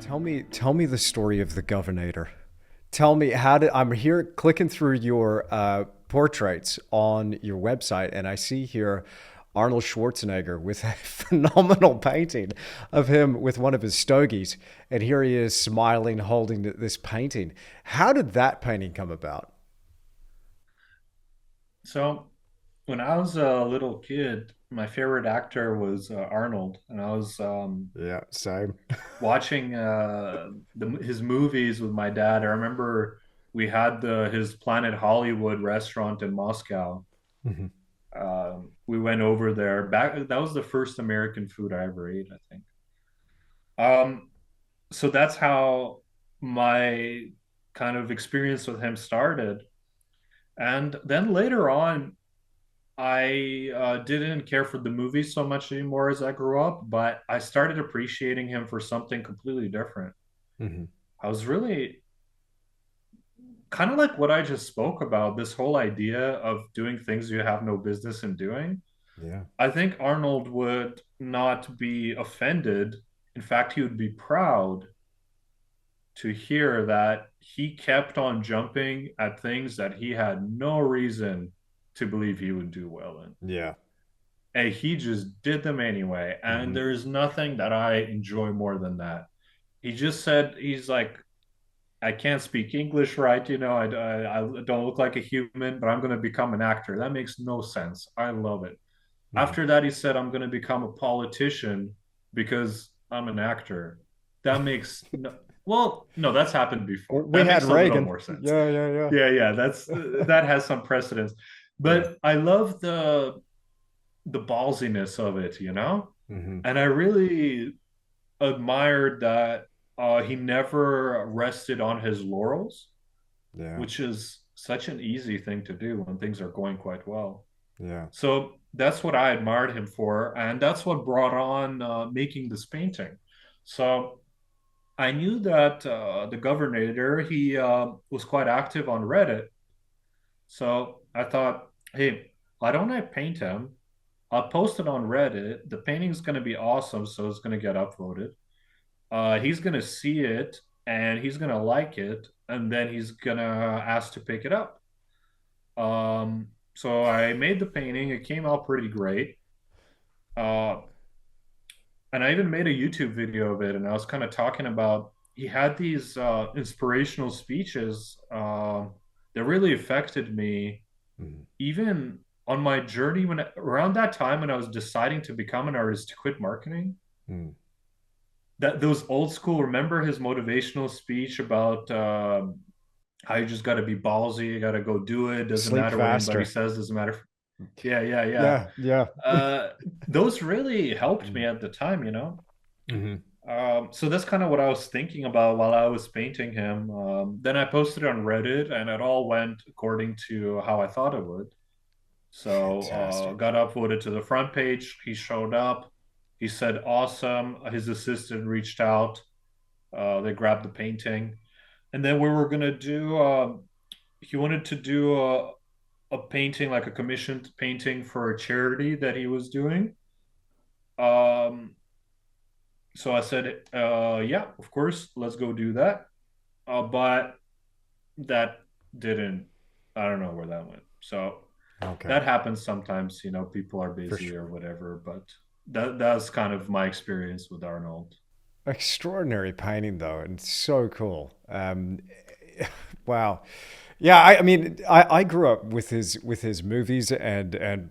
Tell me the story of the Governator. Tell me how did I'm here clicking through your portraits on your website, and I see here Arnold Schwarzenegger with a phenomenal painting of him with one of his stogies, and here he is smiling, holding this painting. How did that painting come about? So, when I was a little kid, my favorite actor was Arnold, and I was Yeah, same. watching his movies with my dad. I remember we had his Planet Hollywood restaurant in Moscow. Mhm. We went over there. That was the first American food I ever ate, I think. Um, so that's how my kind of experience with him started. And then later on, I didn't care for the movie so much anymore as I grew up, but I started appreciating him for something completely different. Mhm. I was really kind of like what I just spoke about, this whole idea of doing things you have no business in doing. Yeah. I think Arnold would not be offended. In fact, he would be proud to hear that he kept on jumping at things that he had no reason to believe he would do well in. Yeah. And he just did them anyway. And Mhm. there is nothing that I enjoy more than that. He just said, he's like, I can't speak English right. I don't look like a human, but I'm going to become an actor. That makes no sense. I love it. Mhm. After that, he said, I'm going to become a politician because I'm an actor. That makes no, well, no, that's happened before. We That had makes a little Reagan. more sense. Yeah, yeah, Yeah, that has some precedence. yeah. But I love the ballsiness of it, Hmm. And I really admired that he never rested on his laurels, Yeah. which is such an easy thing to do when things are going quite well. Yeah. So that's what I admired him for, and that's what brought on making this painting. So I knew that the Governator he was quite active on Reddit. So I thought, hey, why don't I paint him? I'll post it on Reddit. The painting's going to be awesome, so it's going to get upvoted. He's going to see it and he's going to like it, and then he's going to ask to pick it up. So I made the painting. It came out pretty great. Uh, and I even made a YouTube video of it, and I was kind of talking about he had these inspirational speeches that really affected me, Mhm. even on my journey when around that time when I was deciding to become an artist to quit marketing. Mm. That those old school, remember his motivational speech about how you just got to be ballsy, you got to go do it, doesn't Sleep matter what anybody faster. says, doesn't matter. Yeah. Yeah, yeah. Uh, those really helped me Mm. at the time. Mhm. So that's kind of what I was thinking about while I was painting him. Then I posted it on Reddit, and it all went according to how I thought it would. So Fantastic. got upvoted to the front page. He showed up. He said, "Awesome." His assistant reached out. They grabbed the painting, and then we were gonna do. He wanted to do a painting, like a commissioned painting for a charity that he was doing. Um, so I said, "Yeah, of course, let's go do that." But that didn't. I don't know where that went. So Okay, that happens sometimes. People are for busy or sure. whatever. But that's kind of my experience with Arnold. Extraordinary painting though, and so cool. Wow. Yeah, I mean, I grew up with his movies, and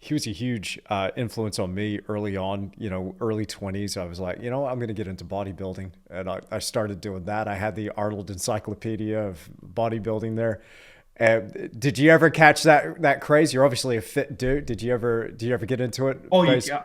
he was a huge influence on me early on. Early 20s. I was like, I'm going to get into bodybuilding, and I started doing that. I had the Arnold Encyclopedia of bodybuilding there. Did you ever catch that craze? You're obviously a fit dude. Did you ever get into Oh, it? Based. yeah.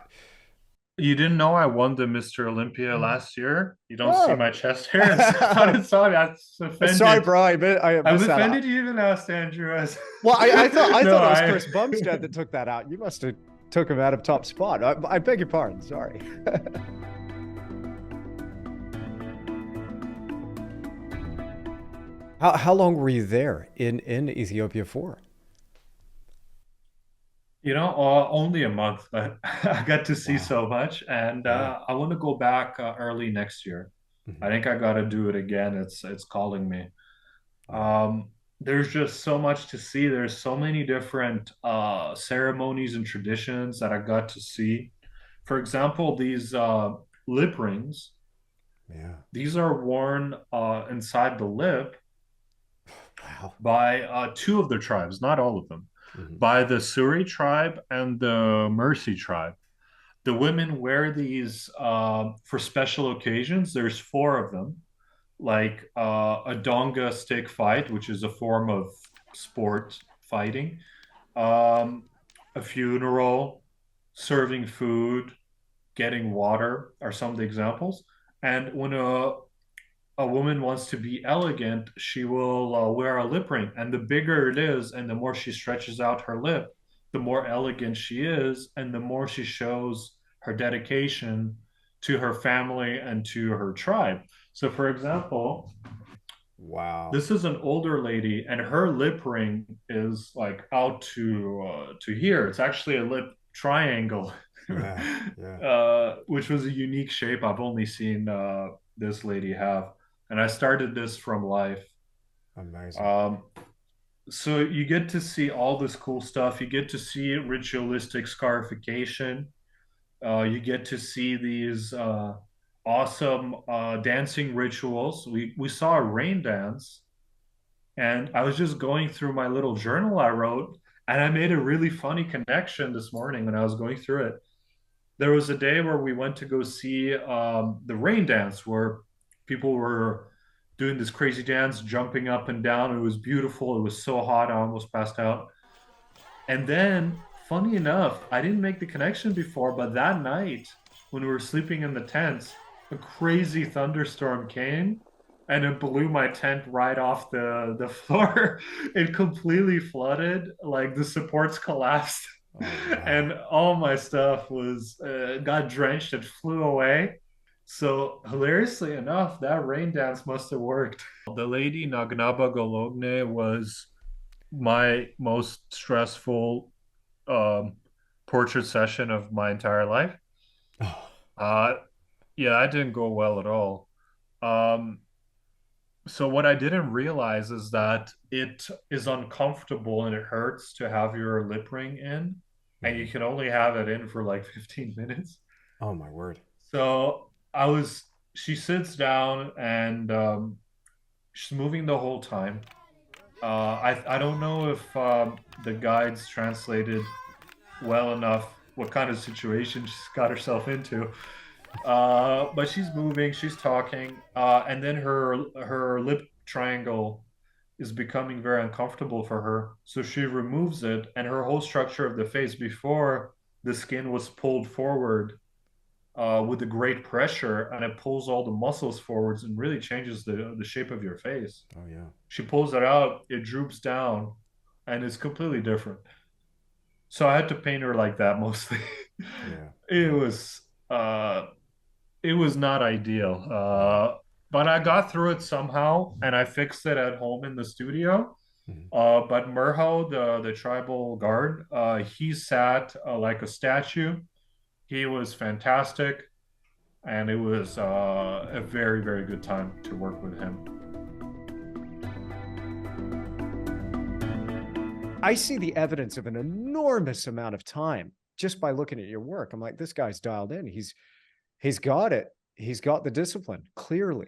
You didn't know I won the Mr. Olympia last year? You don't see Oh. my chest hair and sounded sorry. That's Sorry, offended. bro. I I've missed that out. offended you even asked Andrew. Well, I No, thought it was I. Chris Bumstead that took that out. You must have took him out of top spot. I beg your pardon. Sorry. How long were you there in Ethiopia for? Only a month, but I got to see Wow. so much, and Yeah. I want to go back early next year. I Hmm. think I got to do it again. It's calling me. Yeah. Um, there's just so much to see. There's so many different ceremonies and traditions that I got to see. For example, these lip rings, Yeah. these are worn inside the lip Wow. by two of the tribes, not all of them, Hmm. by the Suri tribe and the Mercy tribe. The women wear these for special occasions. There's four of them, like a donga stick fight, which is a form of sport fighting, um, a funeral, serving food, getting water are some of the examples. And when a woman wants to be elegant, she will wear a lip ring. And the bigger it is, and the more she stretches out her lip, the more elegant she is, and the more she shows her dedication to her family and to her tribe. So, for example, Wow. this is an older lady, and her lip ring is like out to here. It's actually a lip triangle, Yeah. Yeah. which was a unique shape I've only seen this lady have. And I started this from life. Amazing. Um, so you get to see all this cool stuff. You get to see ritualistic scarification. You get to see these awesome dancing rituals. We saw a rain dance, and I was just going through my little journal I wrote, and I made a really funny connection this morning when I was going through it. There was a day where we went to go see the rain dance, where people were doing this crazy dance, jumping up and down. It was beautiful. It was so hot, I almost passed out. And then, funny enough, I didn't make the connection before, but that night, when we were sleeping in the tents, a crazy thunderstorm came and it blew my tent right off the floor. It completely flooded, like the supports collapsed, Oh, wow. and all my stuff was got drenched. It flew away. So hilariously enough, that rain dance must have worked. The lady Nagnaba Gologne was my most stressful um, portrait session of my entire life. Oh, Uh, yeah, that didn't go well at all. Um, so what I didn't realize is that it is uncomfortable and it hurts to have your lip ring in, and you mhm. can only have it in for like 15 minutes. Oh, my word. So she sits down and she's moving the whole time. I don't know if the guides translated well enough what kind of situation she's got herself into. But she's moving, she's talking, and then her lip triangle is becoming very uncomfortable for her. So she removes it, and her whole structure of the face before the skin was pulled forward with a great pressure, and it pulls all the muscles forwards and really changes the shape of your face. Oh, yeah. She pulls it out, it droops down, and it's completely different. So I had to paint her like that mostly. Yeah. it Yeah. was uh it was not ideal. Yeah. But I got through it somehow and I fixed it at home in the studio. Mhm. But Murho, the tribal guard, he sat like a statue. He was fantastic, and it was a very, very good time to work with him. I see the evidence of an enormous amount of time just by looking at your work. I'm like, this guy's dialed in. He's got it. He's got the discipline, clearly.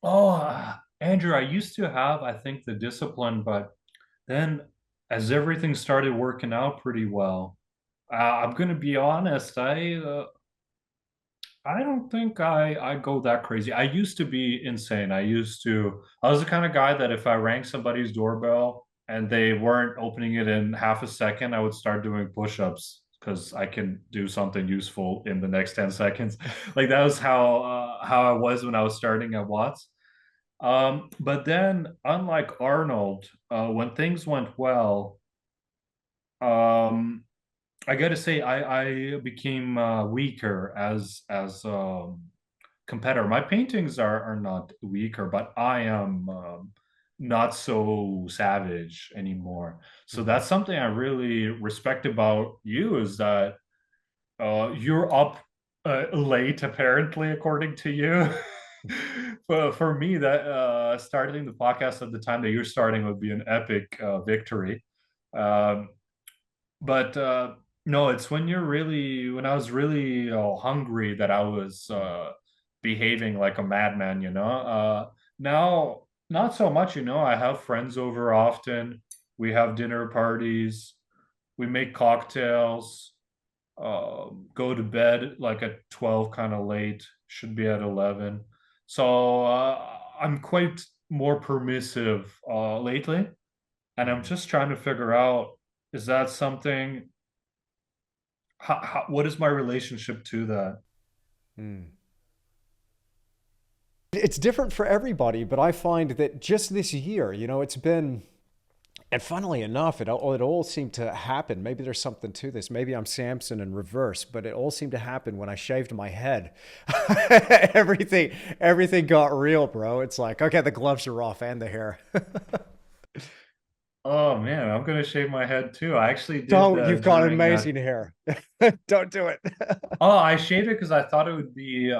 Oh, Andrew, I used to have, I think, the discipline, but then as everything started working out pretty well, I'm gonna be honest, I don't think I go that crazy. I used to be insane. I was the kind of guy that if I rang somebody's doorbell and they weren't opening it in half a second, I would start doing push-ups because I can do something useful in the next 10 seconds. Like that was how I was when I was starting at Watts. But then, unlike Arnold, when things went well, um, I got to say I became weaker as competitor. My paintings are not weaker, but I am not so savage anymore. So Mhm. that's something I really respect about you is that you're up late, apparently, according to you. For me, that starting the podcast at the time that you're starting would be an epic victory. Um, but no, it's when you're really when I was really hungry that I was behaving like a madman, you know. Now, not so much, you know. I have friends over often. We have dinner parties. We make cocktails. Go to bed like at 12, kind of late. Should be at 11. So I'm quite more permissive lately, and I'm Mm, just trying to figure out, is that something? What is my relationship to that? mm. It's different for everybody, but I find that just this year, it's been, and funnily enough, it all seemed to happen. Maybe there's something to this. Maybe I'm Samson in reverse, but it all seemed to happen when I shaved my head. everything got real, bro. It's like, okay, the gloves are off and the hair. Oh man, I'm gonna shave my head too. I actually did Don't, you've got during amazing hair. Don't do it. oh, I shaved it because I thought it would be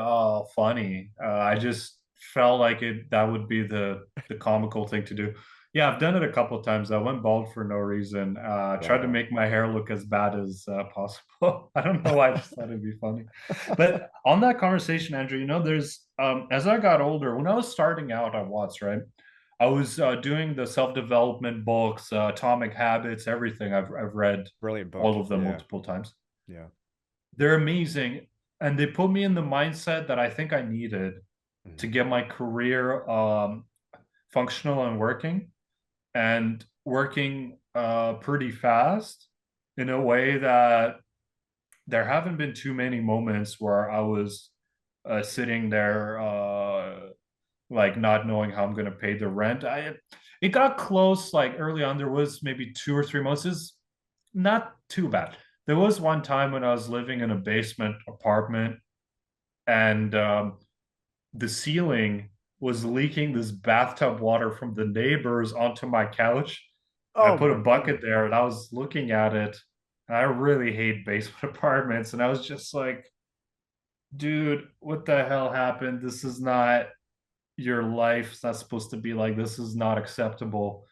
funny. I just felt like that would be the comical thing to do. Yeah, I've done it a couple of times. I went bald for no reason. Tried to Wow. make my hair look as bad as possible. I don't know why, I just thought it'd be funny. But on that conversation, Andrew, there's as I got older, when I was starting out at Watts, right? I was doing the self-development books, Atomic Habits, everything. I've read Brilliant book. all of them Yeah. multiple times. Yeah. They're amazing, and they put me in the mindset that I think I needed to Mhm. get my career functional and working pretty fast in a way that there haven't been too many moments where I was sitting there like not knowing how I'm going to pay the rent. I It got close like early on. There was maybe 2 or 3 months. Is not too bad. There was one time when I was living in a basement apartment, and the ceiling was leaking this bathtub water from the neighbors onto my couch. I Oh put a my bucket God. there, and I was looking at it. And I really hate basement apartments, and I was just like, dude, what the hell happened? This is not your life. It's not supposed to be like this. Is not acceptable.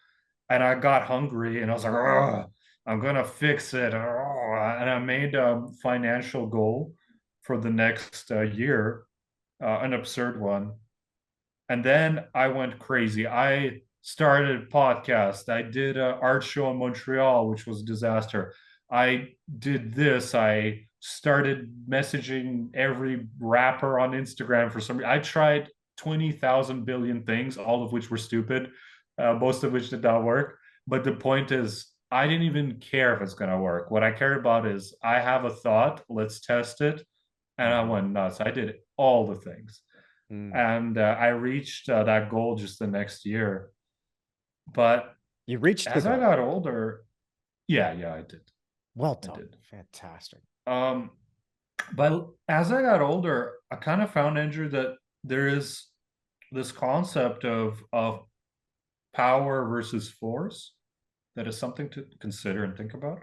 And I got hungry, and I was like, "Ugh, I'm gonna fix it." And I made a financial goal for the next year, an absurd one. And then I went crazy. I started a podcast. I did an art show in Montreal, which was a disaster. I did this. I started messaging every rapper on Instagram for some reason. I tried 20,000 billion things, all of which were stupid, most of which did not work. But the point is, I didn't even care if it's going to work. What I cared about is I have a thought, let's test it. And I Mhm. went nuts. I did all the things, Mm. and I reached that goal just the next year. But You reached the as I goal. got older, yeah, yeah, I did. Well I done. did. Fantastic. Um, but as I got older, I kind of found, Andrew, that there is this concept of power versus force that is something to consider and think about.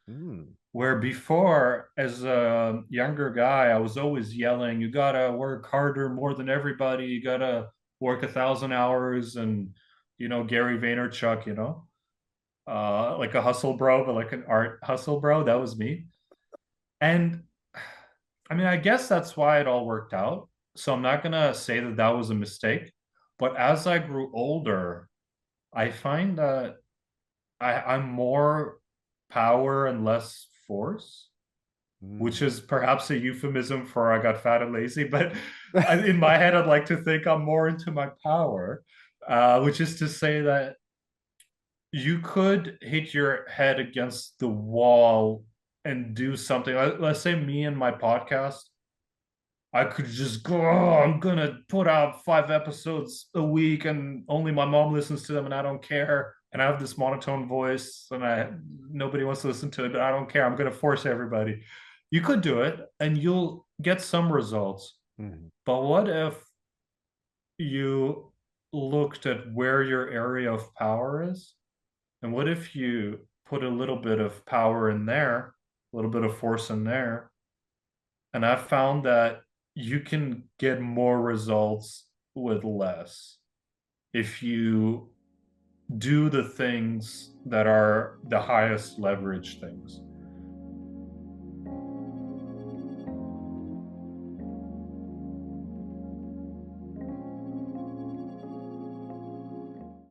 Mm. Where before, as a younger guy, I was always yelling, "You gotta work harder more than everybody. You gotta work 1,000 hours," and Gary Vaynerchuk, like a hustle bro, but like an art hustle bro. That was me. And I mean, I guess that's why it all worked out. So I'm not gonna say that that was a mistake. But as I grew older, I find that I'm more power and less force, which Mm. is perhaps a euphemism for I got fat and lazy. But in my head, I'd like to think I'm more into my power, which is to say that you could hit your head against the wall and do something. Let's say me and my podcast, I could just go, "Oh, I'm gonna put out 5 episodes a week, and only my mom listens to them, and I don't care. And I have this monotone voice, and I nobody wants to listen to it, but I don't care. I'm gonna force everybody." You could do it, and you'll get some results. Mm. But what if you looked at where your area of power is? And what if you put a little bit of power in there, a little bit of force in there, and I found that you can get more results with less if you do the things that are the highest leverage things.